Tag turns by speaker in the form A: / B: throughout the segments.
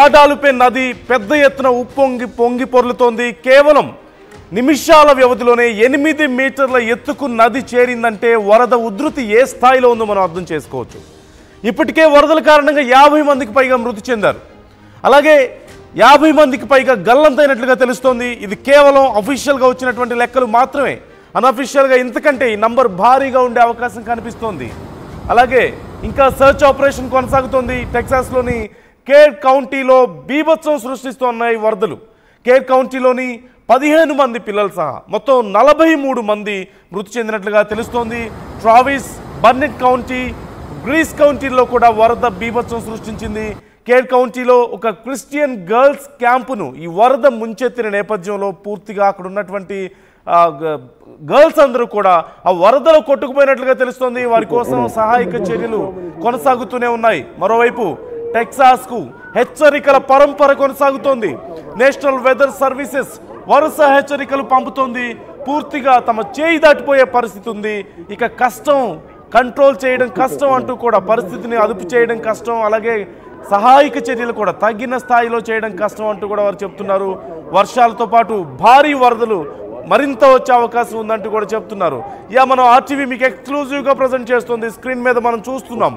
A: ఆడాలుపై నది పెద్ద ఎత్తున పొంగి పొర్లుతోంది. కేవలం నిమిషాల వ్యవధిలోనే 8 మీటర్ల ఎత్తుకు నది చేరిందంటే వరద ఉధృతి ఏ స్థాయిలో ఉందో మనం అర్థం చేసుకోవచ్చు. ఇప్పటికే వరదల కారణంగా 50 మందికి పైగా మృతి చెందారు. అలాగే 50 మందికి పైగా గల్లంతైనట్లుగా తెలుస్తోంది. ఇది కేవలం అఫీషియల్గా వచ్చినటువంటి లెక్కలు మాత్రమే. అన్అఫీషియల్గా ఇంతకంటే ఈ నంబర్ భారీగా ఉండే అవకాశం కనిపిస్తోంది. అలాగే ఇంకా సర్చ్ ఆపరేషన్ కొనసాగుతోంది. టెక్సాస్లోని కేర్ కౌంటీలో బీభత్సం సృష్టిస్తున్నాయి వరదలు. కేర్ కౌంటీలోని 15 మంది పిల్లలు సహా మొత్తం 43 మంది మృతి చెందినట్లుగా తెలుస్తోంది. ట్రావిస్, బర్నెట్ కౌంటీ, గ్రీస్ కౌంటీలో కూడా వరద బీభత్సం సృష్టించింది. కేర్ కౌంటీలో ఒక క్రిస్టియన్ గర్ల్స్ క్యాంపును ఈ వరద ముంచెత్తిన నేపథ్యంలో పూర్తిగా అక్కడ ఉన్నటువంటి గర్ల్స్ అందరూ కూడా ఆ వరదలో కొట్టుకుపోయినట్లుగా తెలుస్తోంది. వారి కోసం సహాయక చర్యలు కొనసాగుతూనే ఉన్నాయి. మరోవైపు టెక్సాస్కు హెచ్చరికల పరంపర కొనసాగుతోంది. నేషనల్ వెదర్ సర్వీసెస్ వరుస హెచ్చరికలు పంపుతోంది. పూర్తిగా తమ చేయి దాటిపోయే పరిస్థితి ఉంది. ఇక కష్టం, కంట్రోల్ చేయడం కష్టం అంటూ కూడా, పరిస్థితిని అదుపు చేయడం కష్టం, అలాగే సహాయక చర్యలు కూడా తగ్గిన స్థాయిలో చేయడం కష్టం అంటూ కూడా వారు చెప్తున్నారు. వర్షాలతో పాటు భారీ వరదలు మరింత వచ్చే అవకాశం ఉందంటూ కూడా చెప్తున్నారు. మనం ఆర్టీవీ మీకు ఎక్స్క్లూజివ్గా ప్రజెంట్ చేస్తుంది. స్క్రీన్ మీద మనం చూస్తున్నాం.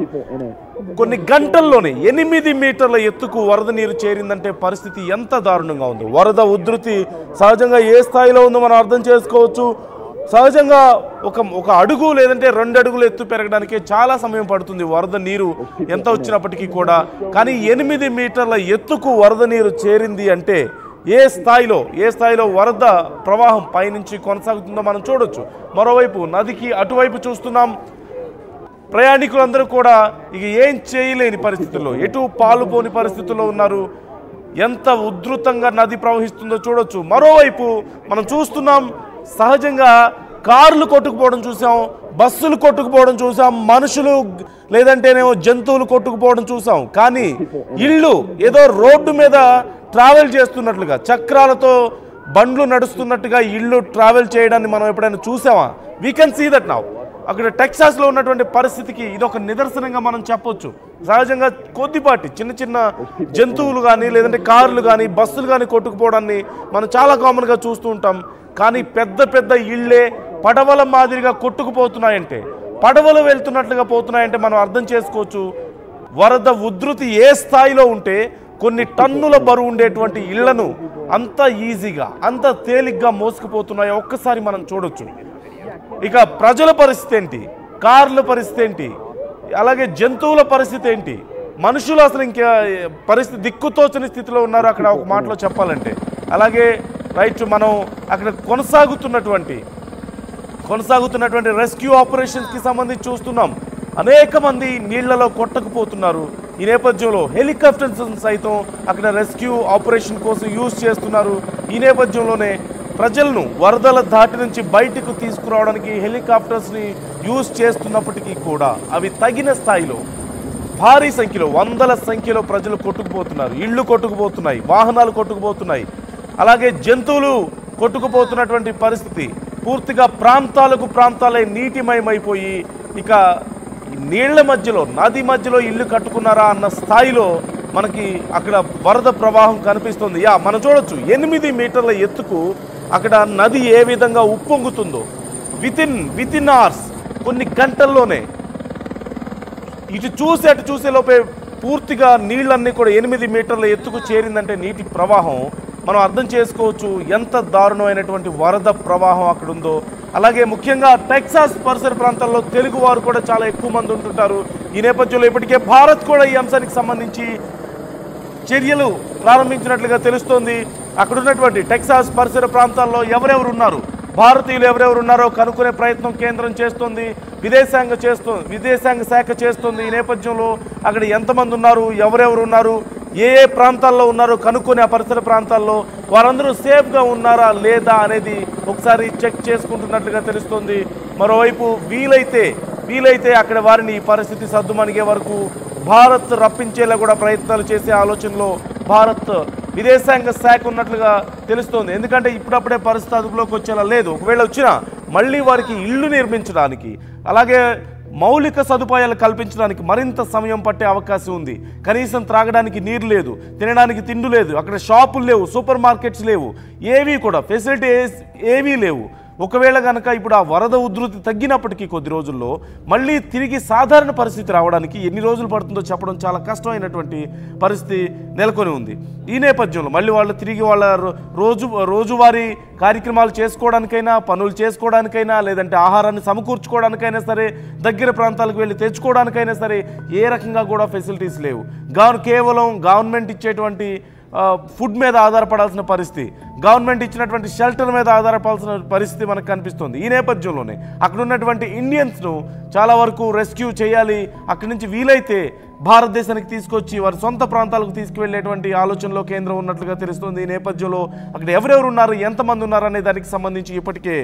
A: కొన్ని గంటల్లోనే 8 మీటర్ల ఎత్తుకు వరద నీరు చేరిందంటే పరిస్థితి ఎంత దారుణంగా ఉంది. వరద ఉధృతి సహజంగా ఏ స్థాయిలో ఉందో మనం అర్థం చేసుకోవచ్చు. సహజంగా ఒక అడుగు లేదంటే 2 అడుగులు ఎత్తు పెరగడానికే చాలా సమయం పడుతుంది వరద నీరు ఎంత వచ్చినప్పటికీ కూడా. కానీ 8 మీటర్ల ఎత్తుకు వరద నీరు చేరింది అంటే ఏ స్థాయిలో వరద ప్రవాహం పైనుంచి కొనసాగుతుందో మనం చూడొచ్చు. మరోవైపు నదికి అటువైపు చూస్తున్నాం. ప్రయాణికులందరూ కూడా ఇక ఏం చేయలేని పరిస్థితుల్లో, ఎటు పాలుపోని పరిస్థితుల్లో ఉన్నారు. ఎంత ఉధృతంగా నది ప్రవహిస్తుందో చూడొచ్చు. మరోవైపు మనం చూస్తున్నాం, సహజంగా కార్లు కొట్టుకుపోవడం చూసాం, బస్సులు కొట్టుకుపోవడం చూసాం, మనుషులు లేదంటేనేమో జంతువులు కొట్టుకుపోవడం చూసాం. కానీ ఇళ్ళు ఏదో రోడ్డు మీద ట్రావెల్ చేస్తున్నట్లుగా, చక్రాలతో బండ్లు నడుస్తున్నట్టుగా ఇళ్ళు ట్రావెల్ చేయడాన్ని మనం ఎప్పుడైనా చూసామా? We can see that now. అక్కడ టెక్సాస్లో ఉన్నటువంటి పరిస్థితికి ఇదొక నిదర్శనంగా మనం చెప్పొచ్చు. సహజంగా కొద్దిపాటి చిన్న జంతువులు కానీ లేదంటే కార్లు కానీ బస్సులు కానీ కొట్టుకుపోవడాన్ని మనం చాలా కామన్గా చూస్తూ ఉంటాం. కానీ పెద్ద ఇళ్ళే పడవల మాదిరిగా కొట్టుకుపోతున్నాయంటే, పడవలు వెళ్తున్నట్లుగా పోతున్నాయంటే మనం అర్థం చేసుకోవచ్చు వరద ఉధృతి ఏ స్థాయిలో ఉంటే కొన్ని టన్నుల బరువు ఉండేటువంటి ఇళ్లను అంత ఈజీగా, అంత తేలిగ్గా మోసుకుపోతున్నాయో ఒక్కసారి మనం చూడొచ్చు. ఇక ప్రజల పరిస్థితి ఏంటి, కార్ల పరిస్థితి ఏంటి, అలాగే జంతువుల పరిస్థితి ఏంటి, మనుషులు అసలు ఇంకా పరిస్థితి దిక్కుతోచని స్థితిలో ఉన్నారు అక్కడ ఒక మాటలో చెప్పాలంటే. అలాగే మనం అక్కడ కొనసాగుతున్నటువంటి రెస్క్యూ ఆపరేషన్స్కి సంబంధించి చూస్తున్నాం. అనేక మంది నీళ్లలో కొట్టకపోతున్నారు. ఈ నేపథ్యంలో హెలికాప్టర్స్ సైతం అక్కడ రెస్క్యూ ఆపరేషన్ కోసం యూజ్ చేస్తున్నారు. ఈ నేపథ్యంలోనే ప్రజలను వరదల ధాటి నుంచి బయటకు తీసుకురావడానికి హెలికాప్టర్స్ని యూజ్ చేస్తున్నప్పటికీ కూడా అవి తగిన స్థాయిలో భారీ సంఖ్యలో, వందల సంఖ్యలో ప్రజలు కొట్టుకుపోతున్నారు. ఇళ్ళు కొట్టుకుపోతున్నాయి, వాహనాలు కొట్టుకుపోతున్నాయి, అలాగే జంతువులు కొట్టుకుపోతున్నటువంటి పరిస్థితి. పూర్తిగా ప్రాంతాలే నీటిమయమైపోయి ఇక నీళ్ల మధ్యలో, నది మధ్యలో ఇల్లు కట్టుకున్నారా అన్న స్థాయిలో మనకి అక్కడ వరద ప్రవాహం కనిపిస్తుంది. మనం చూడొచ్చు 8 మీటర్ల ఎత్తుకు అక్కడ నది ఏ విధంగా ఉప్పొంగుతుందో. వితిన్ అవర్స్, కొన్ని గంటల్లోనే ఇటు చూసే లోపే పూర్తిగా నీళ్ళన్నీ కూడా 8 మీటర్ల ఎత్తుకు చేరిందంటే నీటి ప్రవాహం మనం అర్థం చేసుకోవచ్చు ఎంత దారుణమైనటువంటి వరద ప్రవాహం అక్కడ ఉందో. అలాగే ముఖ్యంగా టెక్సాస్ పరిసర ప్రాంతాల్లో తెలుగు వారు కూడా చాలా ఎక్కువ మంది ఉంటుంటారు. ఈ నేపథ్యంలో ఇప్పటికే భారత్ కూడా ఈ అంశానికి సంబంధించి చర్యలు ప్రారంభించినట్లుగా తెలుస్తోంది. అక్కడ ఉన్నటువంటి టెక్సాస్ పరిసర ప్రాంతాల్లో ఎవరెవరు ఉన్నారు, భారతీయులు ఎవరెవరు ఉన్నారో కనుక్కునే ప్రయత్నం కేంద్రం చేస్తోంది, విదేశాంగ శాఖ చేస్తుంది. ఈ నేపథ్యంలో అక్కడ ఎంతమంది ఉన్నారు, ఎవరెవరు ఉన్నారు, ఏ ప్రాంతాల్లో ఉన్నారో కనుక్కొని ఆ పరిసర ప్రాంతాల్లో వారందరూ సేఫ్గా ఉన్నారా లేదా అనేది ఒకసారి చెక్ చేసుకుంటున్నట్లుగా తెలుస్తుంది. మరోవైపు వీలైతే అక్కడ వారిని ఈ పరిస్థితి సద్దుమణిగే వరకు భారత్ రప్పించేలా కూడా ప్రయత్నాలు చేసే ఆలోచనలో భారత్ విదేశాంగ శాఖ ఉన్నట్లుగా తెలుస్తోంది. ఎందుకంటే ఇప్పుడప్పుడే పరిస్థితి అదుపులోకి వచ్చేలా లేదు. ఒకవేళ వచ్చినా మళ్ళీ వారికి ఇళ్ళు నిర్మించడానికి, అలాగే మౌలిక సదుపాయాలు కల్పించడానికి మరింత సమయం పట్టే అవకాశం ఉంది. కనీసం త్రాగడానికి నీరు లేదు, తినడానికి తిండి లేదు, అక్కడ షాపులు లేవు, సూపర్ మార్కెట్స్ లేవు, ఏవీ కూడా ఫెసిలిటీస్ ఏవీ లేవు. ఒకవేళ కనుక ఇప్పుడు ఆ వరద ఉధృతి తగ్గినప్పటికీ కొద్ది రోజుల్లో మళ్ళీ తిరిగి సాధారణ పరిస్థితి రావడానికి ఎన్ని రోజులు పడుతుందో చెప్పడం చాలా కష్టమైనటువంటి పరిస్థితి నెలకొని ఉంది. ఈ నేపథ్యంలో మళ్ళీ వాళ్ళు తిరిగి వాళ్ళ రోజువారీ కార్యక్రమాలు చేసుకోవడానికైనా, పనులు చేసుకోవడానికైనా, లేదంటే ఆహారాన్ని సమకూర్చుకోవడానికైనా సరే, దగ్గర ప్రాంతాలకు వెళ్ళి తెచ్చుకోవడానికైనా సరే ఏ రకంగా కూడా ఫెసిలిటీస్ లేవు. కేవలం గవర్నమెంట్ ఇచ్చేటువంటి ఫుడ్ మీద ఆధారపడాల్సిన పరిస్థితి, గవర్నమెంట్ ఇచ్చినటువంటి షెల్టర్ మీద ఆధారపడాల్సిన పరిస్థితి మనకు కనిపిస్తుంది. ఈ నేపథ్యంలోనే అక్కడ ఉన్నటువంటి ఇండియన్స్ను చాలా వరకు రెస్క్యూ చేయాలి, అక్కడి నుంచి వీలైతే భారతదేశానికి తీసుకొచ్చి వారి సొంత ప్రాంతాలకు తీసుకువెళ్ళేటువంటి ఆలోచనలో కేంద్రం ఉన్నట్లుగా తెలుస్తుంది. ఈ నేపథ్యంలో అక్కడ ఎవరెవరు ఉన్నారు, ఎంతమంది ఉన్నారు అనే దానికి సంబంధించి ఇప్పటికే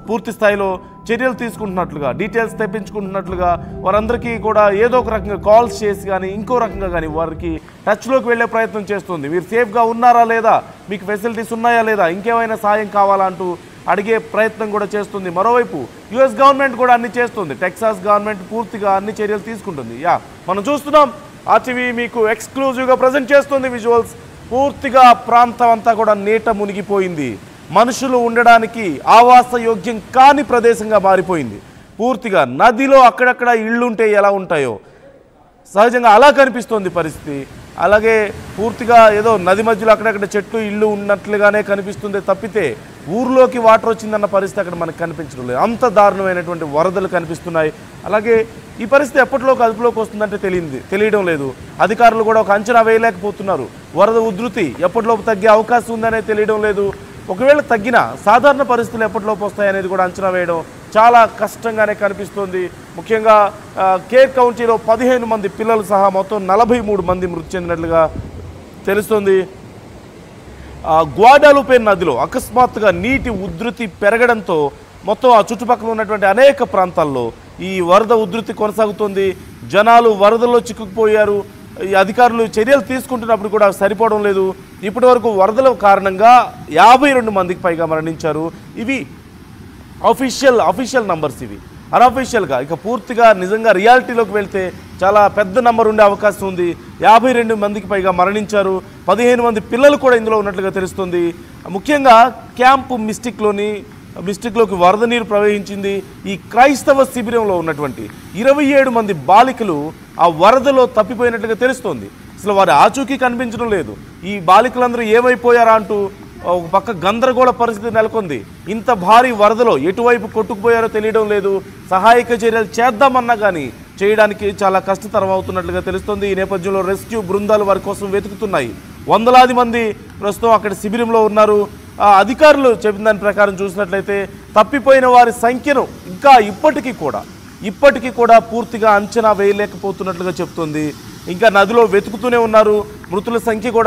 A: పూర్తి స్థాయిలో చర్యలు తీసుకుంటున్నట్లుగా, డీటెయిల్స్ తెప్పించుకుంటున్నట్లుగా, వారందరికీ కూడా ఏదో ఒక రకంగా కాల్స్ చేసి కానీ ఇంకో రకంగా కానీ వారికి టచ్లోకి వెళ్ళే ప్రయత్నం చేస్తుంది. మీరు సేఫ్గా ఉన్నారా లేదా, మీకు ఫెసిలిటీస్ ఉన్నాయా లేదా, ఇంకేమైనా సాయం కావాలా అంటూ అడిగే ప్రయత్నం కూడా చేస్తుంది. మరోవైపు యుఎస్ గవర్నమెంట్ కూడా అన్ని చేస్తుంది. టెక్సాస్ గవర్నమెంట్ పూర్తిగా అన్ని చర్యలు తీసుకుంటుంది. మనం చూస్తున్నాం, ఆర్టీవీ మీకు ఎక్స్క్లూజివ్గా ప్రజెంట్ చేస్తుంది విజువల్స్. పూర్తిగా ప్రాంతం అంతా కూడా నీట మునిగిపోయింది. మనుషులు ఉండడానికి ఆవాస యోగ్యం కాని ప్రదేశంగా మారిపోయింది. పూర్తిగా నదిలో అక్కడక్కడ ఇళ్ళుంటే ఎలా ఉంటాయో సహజంగా అలా కనిపిస్తోంది పరిస్థితి. అలాగే పూర్తిగా ఏదో నది మధ్యలో అక్కడక్కడ చెట్లు ఇళ్ళు ఉన్నట్లుగానే కనిపిస్తుంది తప్పితే ఊర్లోకి వాటర్ వచ్చిందన్న పరిస్థితి అక్కడ మనకు కనిపించడం లేదు. అంత దారుణమైనటువంటి వరదలు కనిపిస్తున్నాయి. అలాగే ఈ పరిస్థితి ఎప్పటిలోకి అదుపులోకి వస్తుందంటే తెలియడం లేదు. అధికారులు కూడా ఒక అంచనా వేయలేకపోతున్నారు. వరద ఉధృతి ఎప్పటిలోపు తగ్గే అవకాశం ఉందనే తెలియడం లేదు. ఒకవేళ తగ్గినా సాధారణ పరిస్థితులు ఎప్పటిలోపు వస్తాయనేది కూడా అంచనా వేయడం చాలా కష్టంగానే కనిపిస్తుంది. ముఖ్యంగా కేర్ కౌంటీలో 15 మంది పిల్లలు సహా మొత్తం 43 మంది మృతి చెందినట్లుగా తెలుస్తుంది. గ్వాడాలుపే నదిలో అకస్మాత్తుగా నీటి ఉధృతి పెరగడంతో మొత్తం ఆ చుట్టుపక్కల ఉన్నటువంటి అనేక ప్రాంతాల్లో ఈ వరద ఉధృతి కొనసాగుతుంది. జనాలు వరదల్లో చిక్కుకుపోయారు. ఈ అధికారులు చర్యలు తీసుకుంటున్నప్పుడు కూడా సరిపోవడం లేదు. ఇప్పటి వరకు వరదల కారణంగా 52 మందికి పైగా మరణించారు. ఇవి అఫీషియల్ నంబర్స్. ఇవి అన్అఫీషియల్గా ఇక పూర్తిగా నిజంగా రియాలిటీలోకి వెళ్తే చాలా పెద్ద నంబర్ ఉండే అవకాశం ఉంది. 52 మందికి పైగా మరణించారు. 15 మంది పిల్లలు కూడా ఇందులో ఉన్నట్లుగా తెలుస్తుంది. ముఖ్యంగా క్యాంపు మిస్టిక్లోకి వరద నీరు ప్రవహించింది. ఈ క్రైస్తవ శిబిరంలో ఉన్నటువంటి 27 మంది బాలికలు ఆ వరదలో తప్పిపోయినట్లుగా తెలుస్తోంది. అసలు వారి ఆచూకీ కనిపించడం లేదు. ఈ బాలికలందరూ ఏమైపోయారా అంటూ ఒక పక్క గందరగోళ పరిస్థితి నెలకొంది. ఇంత భారీ వరదలో ఎటువైపు కొట్టుకుపోయారో తెలియడం లేదు. సహాయక చర్యలు చేద్దామన్నా కానీ చేయడానికి చాలా కష్టతరం అవుతున్నట్లుగా తెలుస్తుంది. ఈ నేపథ్యంలో రెస్క్యూ బృందాలు వారి కోసం వెతుకుతున్నాయి. వందలాది మంది ప్రస్తుతం అక్కడ శిబిరంలో ఉన్నారు. అధికారులు చెప్పిన దాని ప్రకారం చూసినట్లయితే తప్పిపోయిన వారి సంఖ్యను ఇంకా ఇప్పటికీ కూడా పూర్తిగా అంచనా వేయలేకపోతున్నట్లుగా చెప్తుంది. ఇంకా నదిలో వెతుకుతూనే ఉన్నారు. మృతుల సంఖ్య కూడా